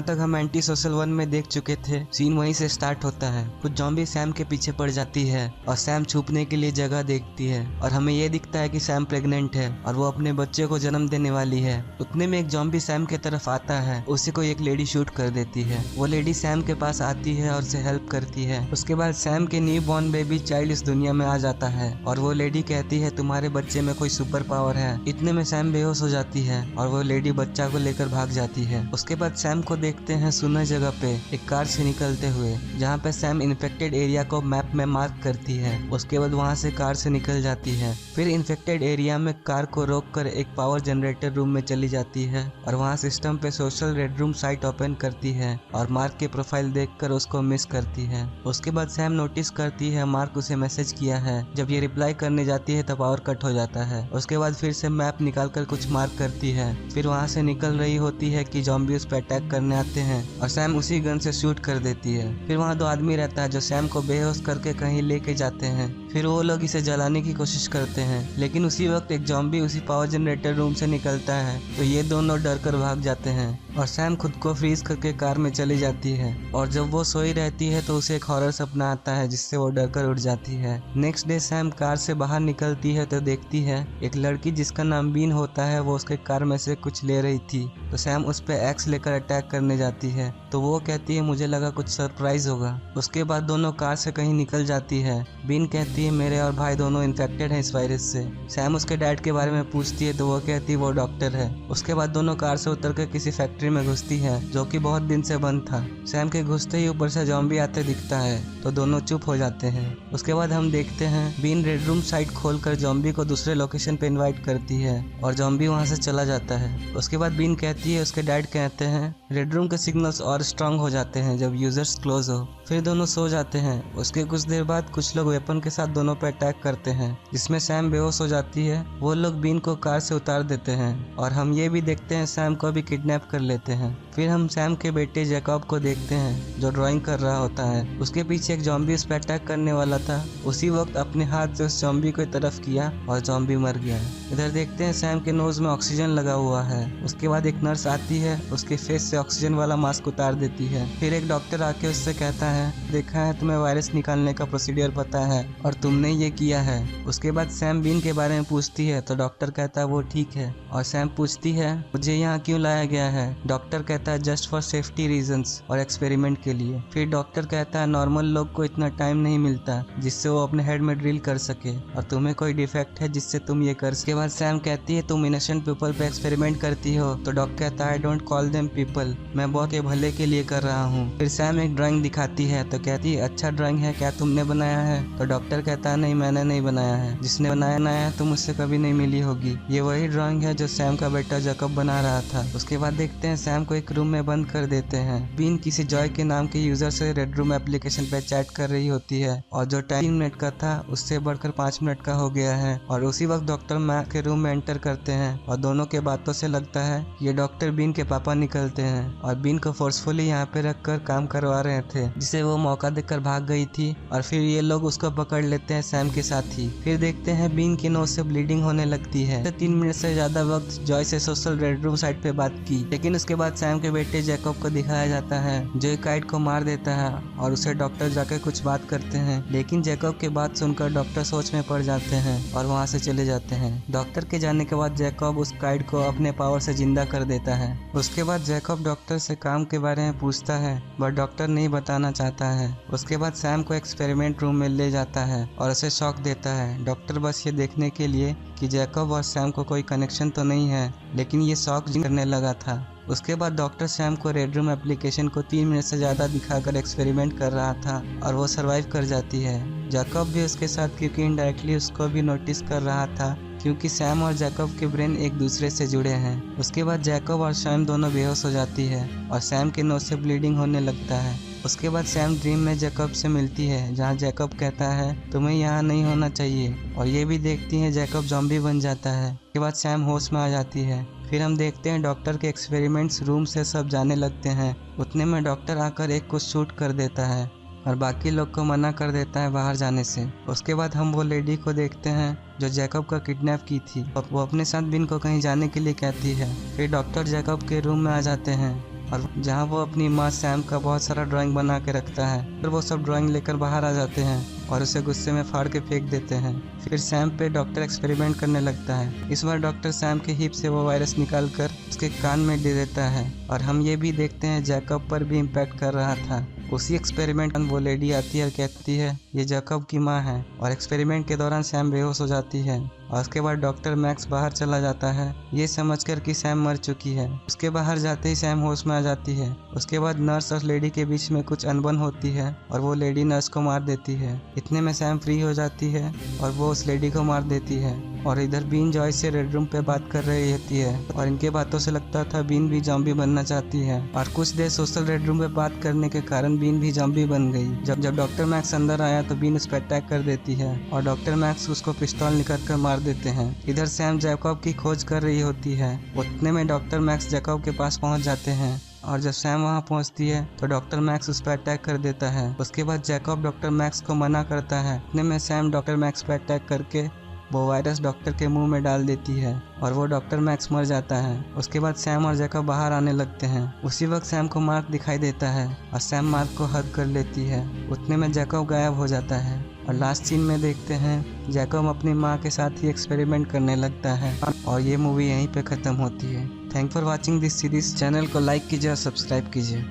जहाँ तक हम एंटी सोशल 1 में देख चुके थे, सीन वहीं से स्टार्ट होता है। कुछ ज़ॉम्बी सैम के पीछे पड़ जाती है और सैम छुपने के लिए जगह देखती है और हमें ये दिखता है कि सैम प्रेग्नेंट है और वो अपने बच्चे को जन्म देने वाली है। उतने में एक ज़ॉम्बी सैम के तरफ आता है, उसे कोई एक लेडी शूट कर देती है। वो लेडी सैम के पास आती है और उसे हेल्प करती है। उसके बाद सैम के न्यू बॉर्न बेबी चाइल्ड इस दुनिया में आ जाता है और वो लेडी कहती है तुम्हारे बच्चे में कोई सुपर पावर है। इतने में सैम बेहोश हो जाती है और वो लेडी बच्चा को लेकर भाग जाती है। उसके बाद सैम को देखते हैं सुना जगह पे एक कार से निकलते हुए, जहाँ पे सैम इन्फेक्टेड एरिया को मैप में मार्क करती है। उसके बाद वहाँ से कार से निकल जाती है। फिर इन्फेक्टेड एरिया में कार को रोककर एक पावर जनरेटर रूम में चली जाती है और वहाँ सिस्टम पे social red room site open करती है और मार्क की प्रोफाइल देखकर उसको मिस करती है। उसके बाद सैम नोटिस करती है मार्क उसे मैसेज किया है। जब ये रिप्लाई करने जाती है तो पावर कट हो जाता है। उसके बाद फिर से मैप निकालकर कुछ मार्क करती है। फिर वहाँ से निकल रही होती है कि ज़ॉम्बी उस पर अटैक करने आते हैं और सैम उसी गन से शूट कर देती है। फिर वहाँ 2 आदमी रहता है जो सैम को बेहोश करके कहीं लेके जाते हैं। फिर वो लोग इसे जलाने की कोशिश करते हैं, लेकिन उसी वक्त एक ज़ॉम्बी उसी पावर जनरेटर रूम से निकलता है तो ये दोनों डर कर भाग जाते हैं और सैम खुद को फ्रीज करके कार में चली जाती है। और जब वो सोई रहती है तो उसे एक हॉरर सपना आता है जिससे वो डर कर उठ जाती है। नेक्स्ट डे सैम कार से बाहर निकलती है तो देखती है एक लड़की जिसका नाम बीन होता है वो उसके कार में से कुछ ले रही थी। तो सैम उस पर एक्स लेकर अटैक करने जाती है तो वो कहती है मुझे लगा कुछ सरप्राइज होगा। उसके बाद दोनों कार से कहीं निकल जाती है। बीन कहती है मेरे और भाई दोनों इन्फेक्टेड हैं इस वायरस से। सैम उसके डैड के बारे में पूछती है तो वो कहती है वो डॉक्टर है। उसके बाद दोनों कार से उतर कर किसी फैक्ट्री में घुसती है जो कि बहुत दिन से बंद था। सैम के घुसते ही ऊपर से ज़ॉम्बी आते दिखता है तो दोनों चुप हो जाते हैं। उसके बाद हम देखते हैं बीन रेड रूम साइट खोलकर ज़ॉम्बी को दूसरे लोकेशन पे इनवाइट करती है और ज़ॉम्बी वहां से चला जाता है। उसके बाद बीन कहती है उसके डैड कहते हैं रेड रूम के सिग्नल्स और स्ट्रांग हो जाते हैं जब यूजर्स क्लोज हो। फिर दोनों सो जाते हैं। उसके कुछ देर बाद कुछ लोग वेपन के साथ दोनों पर अटैक करते हैं जिसमें सैम बेहोश हो जाती है। वो लोग बीन को कार से उतार देते हैं और हम ये भी देखते हैं सैम को भी किडनैप कर लेते हैं। फिर हम सैम के बेटे जैकब को देखते हैं जो ड्राइंग कर रहा होता है। उसके पीछे एक ज़ॉम्बी उस पर अटैक करने वाला था। उसी वक्त अपने हाथ से उस ज़ॉम्बी को तरफ किया और ज़ॉम्बी मर गया। इधर देखते हैं सैम के नोज में ऑक्सीजन लगा हुआ है। उसके बाद एक नर्स आती है, उसके फेस से ऑक्सीजन वाला मास्क उतार देती है। फिर एक डॉक्टर आके उससे कहता है देखा है तुम्हें वायरस निकालने का प्रोसीडियर पता है और तुमने ये किया है। उसके बाद सैम बीन के बारे में पूछती है तो डॉक्टर कहता है वो ठीक है और सैम पूछती है मुझे यहाँ क्यों लाया गया है। डॉक्टर कहता है जस्ट फॉर सेफ्टी रीजंस और एक्सपेरिमेंट के लिए। फिर डॉक्टर कहता है नॉर्मल लोग को इतना टाइम नहीं मिलता जिससे वो अपने हेड में ड्रिल कर सके और तुम्हें कोई डिफेक्ट है जिससे तुम ये कर। उसके बाद सैम कहती है तुम इनोसेंट पीपल पे एक्सपेरिमेंट करती हो तो डॉक्टर कहता है I don't call them people, मैं बहुत के भले के लिए कर रहा हूँ। फिर सैम एक ड्राइंग दिखाती है तो कहती है अच्छा ड्राइंग है क्या तुमने बनाया है। तो डॉक्टर कहता है नहीं मैंने नहीं बनाया है, जिसने बनाया है तुम उससे कभी नहीं मिली होगी। ये वही ड्राइंग है जो सैम का बेटा जैकब बना रहा था। उसके बाद देखते हैं सैम को एक रूम में बंद कर देते हैं। बीन किसी जॉय के नाम के यूजर से रेड रूम एप्लीकेशन पे चैट कर रही होती है और जो टाइम 3 मिनट का था उससे बढ़कर 5 मिनट का हो गया है। और उसी वक्त डॉक्टर मैक के रूम में एंटर करते हैं और दोनों के बातों से लगता है ये डॉक्टर बीन के पापा निकलते हैं और बीन को फोर्सफुली यहाँ पे रखकर काम करवा रहे थे जिसे वो मौका देकर भाग गई थी। और फिर ये लोग उसको पकड़ लेते हैं सैम के साथ ही। फिर देखते हैं बीन की नोज से ब्लीडिंग होने लगती है। 3 मिनट से ज्यादा वक्त जॉय से सोशल रेड रूम साइट पे बात की, लेकिन उसके बाद सैम के बेटे जैकब को दिखाया जाता है जो एक काइट को मार देता है और उसे डॉक्टर जाकर कुछ बात करते हैं। लेकिन जैकब की बात सुनकर डॉक्टर सोच में पड़ जाते हैं और वहाँ से चले जाते हैं। डॉक्टर के जाने के बाद जैकब उस काइट को अपने पावर से जिंदा कर देता है। उसके बाद जैकब डॉक्टर से काम के बारे में पूछता है बट डॉक्टर नहीं बताना चाहता है। उसके बाद सैम को एक्सपेरिमेंट रूम में ले जाता है और उसे शॉक देता है। डॉक्टर बस ये देखने के लिए कि जैकब और सैम को कोई कनेक्शन तो नहीं है, लेकिन ये शॉक करने लगा था। उसके बाद डॉक्टर सैम को रेड रूम एप्लीकेशन को 3 मिनट से ज़्यादा दिखाकर एक्सपेरिमेंट कर रहा था और वो सरवाइव कर जाती है। जैकब भी उसके साथ क्योंकि इनडायरेक्टली उसको भी नोटिस कर रहा था क्योंकि सैम और जैकब के ब्रेन एक दूसरे से जुड़े हैं। उसके बाद जैकब और सैम दोनों बेहोश हो जाती है और सैम के नोज से ब्लीडिंग होने लगता है। उसके बाद सैम ड्रीम में जैकब से मिलती है जहां जैकब कहता है तुम्हें यहाँ नहीं होना चाहिए और ये भी देखती है जैकब ज़ॉम्बी बन जाता है। उसके बाद सैम होश में आ जाती है। फिर हम देखते हैं डॉक्टर के एक्सपेरिमेंट्स रूम से सब जाने लगते हैं। उतने में डॉक्टर आकर एक को शूट कर देता है और बाकी लोग को मना कर देता है बाहर जाने से। उसके बाद हम वो लेडी को देखते हैं जो जैकब का किडनैप की थी। वो अपने साथ बिन को कहीं जाने के लिए कहती है। फिर डॉक्टर जैकब के रूम में आ जाते हैं और जहाँ वो अपनी माँ सैम का बहुत सारा ड्राइंग बना के रखता है। फिर वो सब ड्राइंग लेकर बाहर आ जाते हैं और उसे गुस्से में फाड़ के फेंक देते हैं। फिर सैम पे डॉक्टर एक्सपेरिमेंट करने लगता है। इस बार डॉक्टर सैम के हिप से वो वायरस निकाल कर उसके कान में दे देता है और हम ये भी देखते हैं जैकब पर भी इम्पैक्ट कर रहा था। उसी एक्सपेरिमेंट में वो लेडी आती है और कहती है ये जैकब की माँ है, और एक्सपेरिमेंट के दौरान सैम बेहोश हो जाती है और उसके बाद डॉक्टर मैक्स बाहर चला जाता है ये समझकर कि सैम मर चुकी है। उसके बाहर जाते ही सैम होश में आ जाती है। उसके बाद नर्स और लेडी के बीच में कुछ अनबन होती है और वो लेडी नर्स को मार देती है। इतने में सैम फ्री हो जाती है और वो उस लेडी को मार देती है। और इधर बीन जॉय से रेड रूम पे बात कर रही होती है और इनके बातों से लगता था बीन भी जॉम्बी बनना चाहती है। और कुछ देर सोशल रेड रूम पे बात करने के कारण बीन भी जॉम्बी बन गई। जब डॉक्टर मैक्स अंदर आया तो बीन उस पर अटैक कर देती है और डॉक्टर मैक्स उसको पिस्तौल निकाल कर मार देते हैं। इधर सैम जैकब की खोज कर रही होती है। उतने में डॉक्टर मैक्स जैकब के पास पहुंच जाते हैं और जब सैम वहां पहुंचती है तो डॉक्टर मैक्स उस पर अटैक कर देता है। उसके बाद जैकब डॉक्टर मैक्स को मना करता है। इतने में सैम डॉक्टर मैक्स पर अटैक करके वो वायरस डॉक्टर के मुंह में डाल देती है और वो डॉक्टर मैक्स मर जाता है। उसके बाद सैम और जैकब बाहर आने लगते हैं। उसी वक्त सैम को मार्क दिखाई देता है और सैम मार्क को हग कर लेती है। उतने में जैकब गायब हो जाता है और लास्ट सीन में देखते हैं जैकब अपनी माँ के साथ ही एक्सपेरिमेंट करने लगता है और ये मूवी यहीं पे ख़त्म होती है। Thank for watching this series. Channel को लाइक कीजिए और सब्सक्राइब कीजिए।